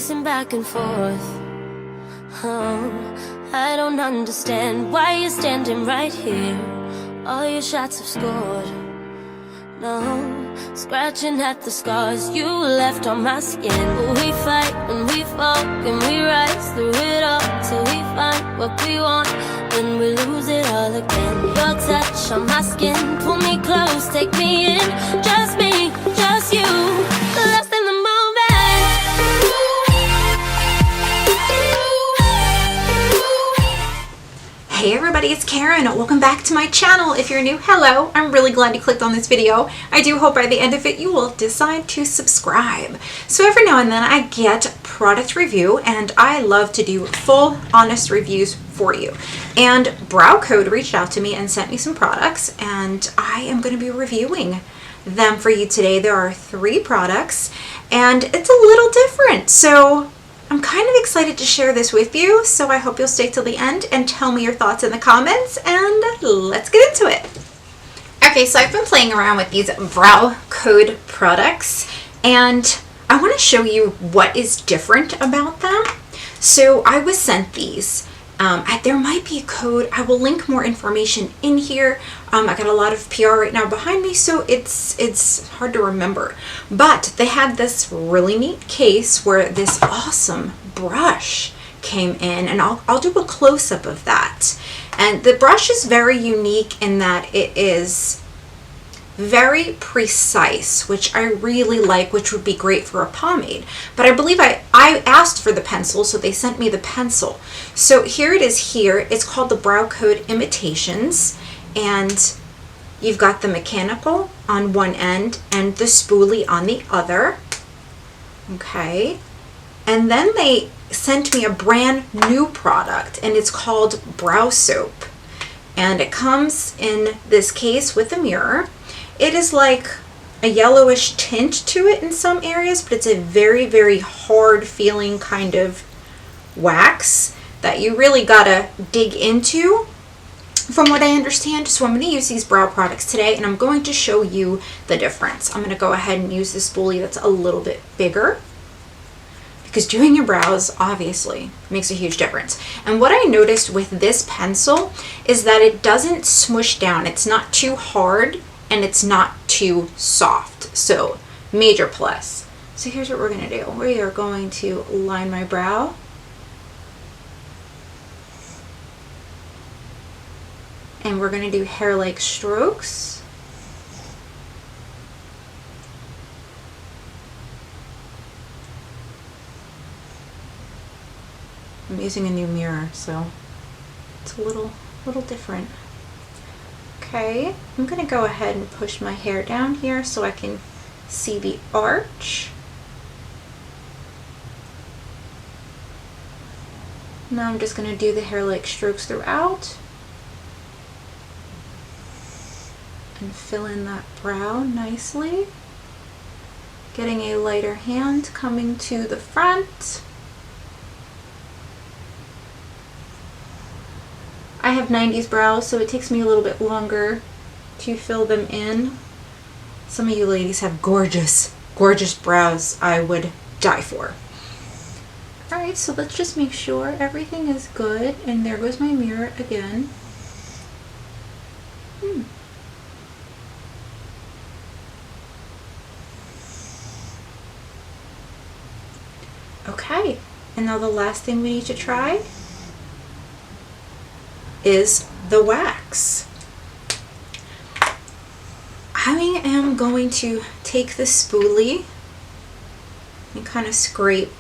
pacing back and forth. Oh, I don't understand why you're standing right here. All your shots have scored. No, scratching at the scars you left on my skin. We fight and we fall and we rise through it all till we find what we want, then we lose it all again. Your touch on my skin, pull me close, take me in. Just me, just you, lost in the moment. Hey everybody, it's Karen. Welcome back to my channel. If you're new, hello. I'm really glad you clicked on this video. I do hope by the end of it you will decide to subscribe. So every now and then I get product review and I love to do full honest reviews for you. And Brow Code reached out to me and sent me some products and I am going to be reviewing them for you today. There are 3 products and it's a little different. So I'm kind of excited to share this with you, so I hope you'll stay till the end and tell me your thoughts in the comments, and let's get into it. Okay, so I've been playing around with these Brow Code products, and I want to show you what is different about them. So I was sent these. There might be a code. I will link more information in here. I got a lot of PR right now behind me, so it's hard to remember. But they had this really neat case where this awesome brush came in, and I'll do a close-up of that. And the brush is very unique in that it is very precise, which I really like, which would be great for a pomade. But I believe I asked for the pencil, so they sent me the pencil. So here it is here. It's called the Brow Code Imitations, and you've got the mechanical on one end and the spoolie on the other. Okay. And then they sent me a brand new product, and it's called Brow Soap. And it comes in this case with a mirror. It is like a yellowish tint to it in some areas, but it's a very, very hard feeling kind of wax that you really gotta dig into, from what I understand. So I'm going to use these brow products today, and I'm going to show you the difference. I'm going to go ahead and use this spoolie that's a little bit bigger, because doing your brows obviously makes a huge difference. And what I noticed with this pencil is that it doesn't smush down. It's not too hard and it's not too soft. So major plus. So here's what we're going to do. We are going to line my brow. And we're going to do hair-like strokes. I'm using a new mirror, so it's a little different. Okay, I'm going to go ahead and push my hair down here so I can see the arch. Now I'm just going to do the hair-like strokes throughout and fill in that brow nicely. Getting a lighter hand coming to the front. I have 90s brows, so it takes me a little bit longer to fill them in. Some of you ladies have gorgeous, gorgeous brows I would die for. Alright, so let's just make sure everything is good. And there goes my mirror again. Okay, and now the last thing we need to try is the wax. I am going to take the spoolie and kind of scrape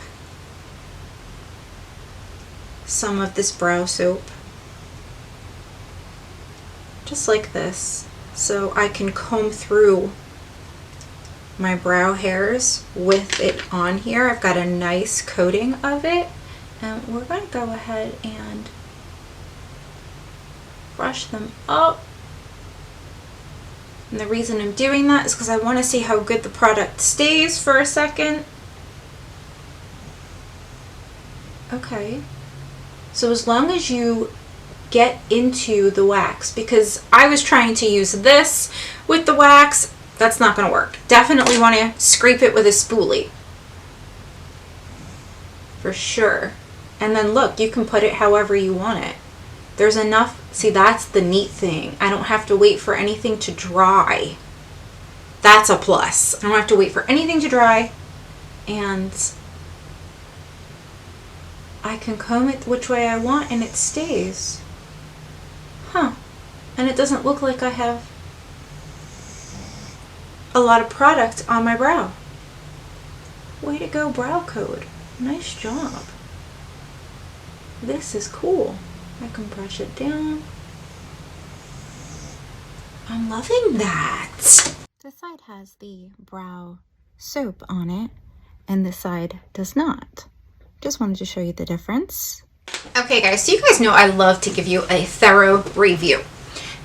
some of this brow soap, just like this, so I can comb through my brow hairs with it on here. I've got a nice coating of it, and we're going to go ahead and brush them up. And the reason I'm doing that is because I want to see how good the product stays for a second. Okay, so as long as you get into the wax, because I was trying to use this with the wax, that's not going to work. Definitely want to scrape it with a spoolie. for sure. And then look, you can put it however you want it. There's enough. See, that's the neat thing. I don't have to wait for anything to dry. That's a plus. I don't have to wait for anything to dry. And I can comb it which way I want and it stays. Huh. And it doesn't look like I have a lot of product on my brow. Way to go, Brow Code. Nice job. This is cool. I can brush it down. I'm loving that. This side has the brow soap on it, and this side does not. Just wanted to show you the difference. Okay guys, so you guys know I love to give you a thorough review.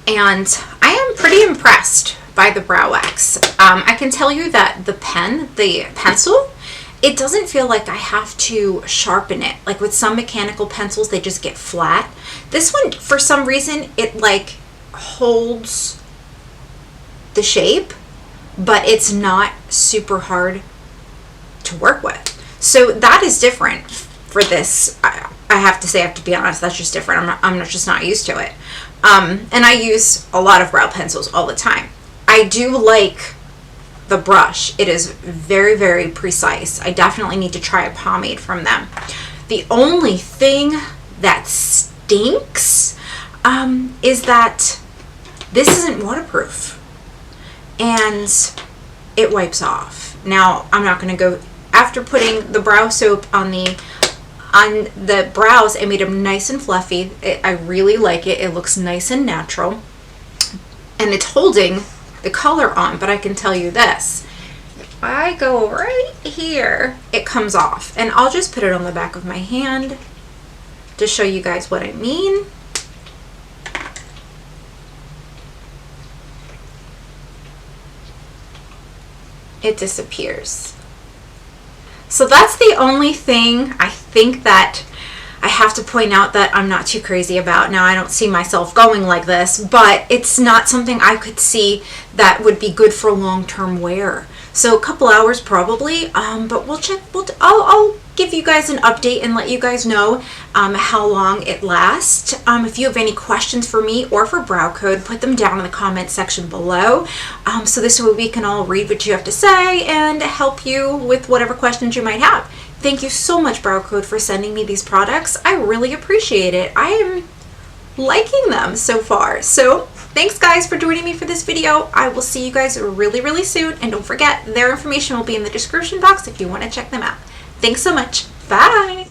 And I am pretty impressed by the brow wax. I can tell you that the pencil, it doesn't feel like I have to sharpen it. Like with some mechanical pencils, they just get flat. This one, for some reason, it like holds the shape, but it's not super hard to work with. So that is different for this. I have to say, I have to be honest, that's just different. I'm just not used to it. And I use a lot of brow pencils all the time. I do like the brush. It is very, very precise. I definitely need to try a pomade from them. The only thing that stinks is that this isn't waterproof and it wipes off. Now, I'm not going to go, after putting the brow soap on the brows, it made them nice and fluffy. I really like it. It looks nice and natural. And it's holding the color on, but I can tell you this. If I go right here, it comes off. And I'll just put it on the back of my hand to show you guys what I mean. It disappears. So that's the only thing I think that I have to point out that I'm not too crazy about. Now, I don't see myself going like this, but it's not something I could see that would be good for long-term wear. So a couple hours probably, but we'll check. I'll give you guys an update and let you guys know how long it lasts. If you have any questions for me or for Brow Code, put them down in the comment section below. So this way we can all read what you have to say and help you with whatever questions you might have. Thank you so much, Brow Code, for sending me these products. I really appreciate it. I am liking them so far. So thanks guys for joining me for this video. I will see you guys really, really soon. And don't forget, their information will be in the description box if you want to check them out. Thanks so much. Bye.